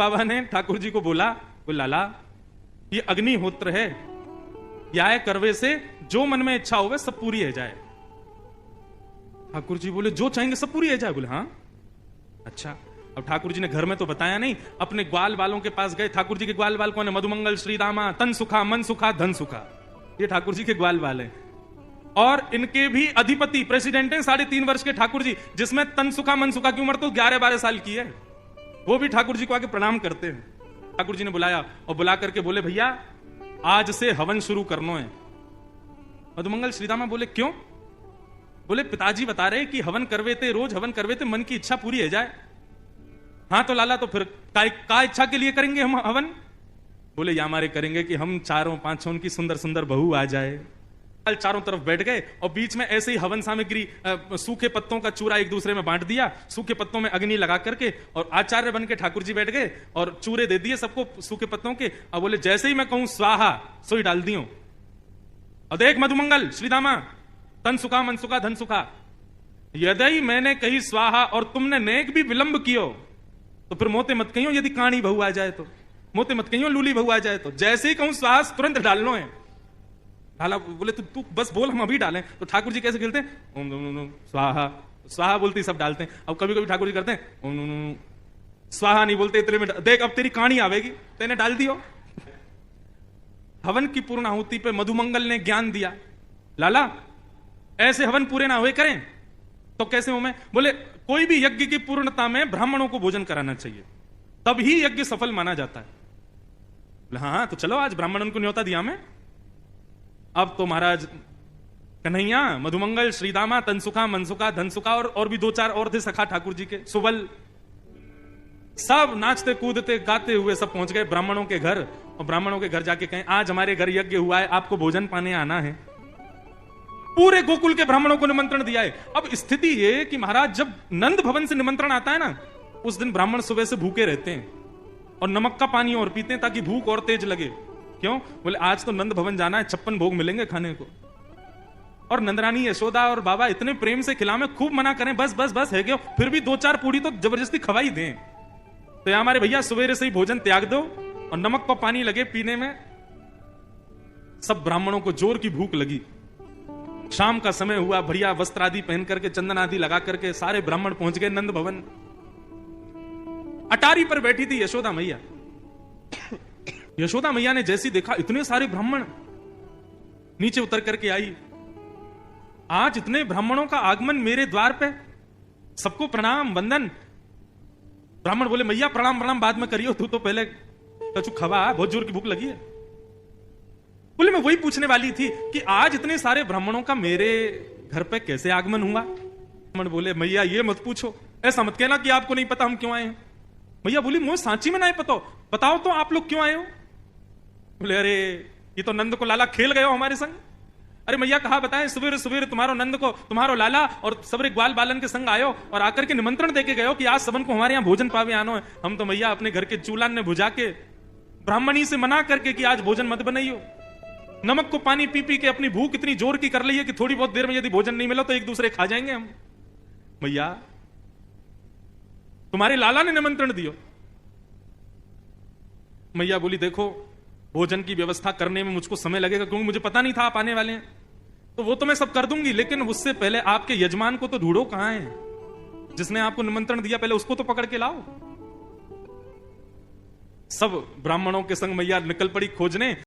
बाबा ने ठाकुर जी को बोला, लाला ये अग्निहोत्र है, या करवे से जो मन में इच्छा होवे सब पूरी है जाए। ठाकुर जी बोले जो चाहेंगे सब पूरी है जाए। बोले हाँ अच्छा। अब ठाकुर जी ने घर में तो बताया नहीं, अपने ग्वाल वालों के पास गए। ठाकुर जी के ग्वाल वाल कौन है? मधुमंगल, श्रीदामा, तन सुखा, मन सुखा, धन सुखा, ये ठाकुर जी के ग्वाल वाल हैं। और इनके भी अधिपति प्रेसिडेंट हैं 3.5 वर्ष के ठाकुर जी, जिसमें तन सुखा मन सुखा की उम्र तो 11-12 साल की है। वो भी ठाकुर जी को आके प्रणाम करते हैं। ठाकुर जी ने बुलाया और बुला करके बोले भैया आज से हवन शुरू करना है। मधुमंगल श्रीदामा बोले क्यों? बोले पिताजी बता रहे कि हवन करवे थे, रोज हवन करवे थे, मन की इच्छा पूरी है जाए। हाँ तो लाला तो फिर का इच्छा के लिए करेंगे हम हवन? बोले या हमारे करेंगे कि हम 4-5 की सुंदर सुंदर बहू आ जाए। चारों तरफ बैठ गए और बीच में ऐसे ही हवन सामग्री सूखे पत्तों का चूरा एक दूसरे में बांट दिया, सूखे पत्तों में अग्नि लगा करके, और आचार्य बन के ठाकुर जी बैठ गए और चूरे दे दिए सबको सूखे पत्तों के। अब बोले जैसे ही मैं कहूं स्वाहा सोई डाल दियो। और देख मधुमंगल श्रीदामा, तन सुखा मन सुखा धन सुखा, यदि मैंने कही स्वाहा और तुमने नेक भी विलंब कियो तो फिर मोते मत कहियो यदि काणी बहू आ जाए तो, मोते मत कहियो लूली बहू आ जाए तो। जैसे ही कहूं स्वाहा तुरंत डालनो है। लाला बोले तू बस बोल हम अभी डालें। तो ठाकुर जी कैसे खेलते हैं? ओम स्वाहा, स्वाहा बोलती सब डालते हैं। अब कभी कभी ठाकुर जी करते हैं ओम स्वाहा नहीं बोलते, इतने में देख अब तेरी कहानी आवेगी, तेने डाल दियो। हवन की पूर्ण आहुति पे मधुमंगल ने ज्ञान दिया, लाला ऐसे हवन पूरे ना हुए करें तो कैसे हो? मैं बोले कोई भी यज्ञ की पूर्णता में ब्राह्मणों को भोजन कराना चाहिए, तभी यज्ञ सफल माना जाता है। बोले हाँ तो चलो आज ब्राह्मणों को न्योता दिया मैं। अब तो महाराज कन्हैया, मधुमंगल, श्रीदामा, तनसुखा, मनसुखा, धनसुखा और भी 2-4 और थे सखा ठाकुर जी के, सुबल, सब नाचते कूदते गाते हुए सब पहुंच गए ब्राह्मणों के घर। और ब्राह्मणों के घर जाके कहें आज हमारे घर यज्ञ हुआ है, आपको भोजन पाने आना है। पूरे गोकुल के ब्राह्मणों को निमंत्रण दिया है। अब स्थिति ये कि महाराज जब नंद भवन से निमंत्रण आता है ना, उस दिन ब्राह्मण सुबह से भूखे रहते हैं और नमक का पानी और पीते हैं ताकि भूख और तेज लगे। क्यों? बोले आज तो नंद भवन जाना है, 56 भोग मिलेंगे खाने को। और नंदरानी यशोदा और बाबा इतने प्रेम से खिलावे, खूब मना करें बस बस बस है क्यों, फिर भी 2-4 पूड़ी तो जबरदस्ती खवाई दें। तो हमारे भैया सवेरे से ही भोजन त्याग दो और नमक का पानी लगे पीने में। सब ब्राह्मणों को जोर की भूख लगी। शाम का समय हुआ, बढ़िया वस्त्र आदि पहन करके, चंदन आदि लगा करके सारे ब्राह्मण पहुंच गए नंद भवन। अटारी पर बैठी थी यशोदा मैया। यशोदा मैया ने जैसी देखा इतने सारे ब्राह्मण, नीचे उतर करके आई, आज इतने ब्राह्मणों का आगमन मेरे द्वार पे, सबको प्रणाम वंदन। ब्राह्मण बोले मैया प्रणाम प्रणाम बाद में करियो, तू तो पहले कछु खवा, बहुत जोर की भूख लगी है। बोले मैं वही पूछने वाली थी कि आज इतने सारे ब्राह्मणों का मेरे घर पे कैसे आगमन हुआ? ब्राह्मण बोले मैया ये मत पूछो, ऐसा मत कहना कि आपको नहीं पता हम क्यों आए हैं। मैया बोली मुझे सांची में नहीं पता, बताओ तो आप लोग क्यों आए हो? बोले अरे ये तो नंद को लाला खेल गए हो हमारे संग। अरे मैया कहा बताएं, सवेरे सवेरे तुम्हारो नंद को तुम्हारो लाला और सबरे ग्वाल बालन के संग आयो और आकर के निमंत्रण देके गयो कि आज सबन को हमारे यहाँ भोजन पावे आनो है। हम तो मैया अपने घर के चूल्हान ने बुझा के ब्राह्मणी से मना करके कि आज भोजन मत बनाइयो। नमक को पानी पी पी के अपनी भूख इतनी जोर की कर ली है कि थोड़ी बहुत देर में यदि भोजन नहीं मिला तो एक दूसरे खा जाएंगे हम। मैया तुम्हारे लाला ने निमंत्रण दियो। मैया बोली देखो भोजन की व्यवस्था करने में मुझको समय लगेगा क्योंकि मुझे पता नहीं था आप आने वाले हैं, तो वो तो मैं सब कर दूंगी, लेकिन उससे पहले आपके यजमान को तो ढूंढो कहां है, जिसने आपको निमंत्रण दिया पहले उसको तो पकड़ के लाओ। सब ब्राह्मणों के संग मैया निकल पड़ी खोजने।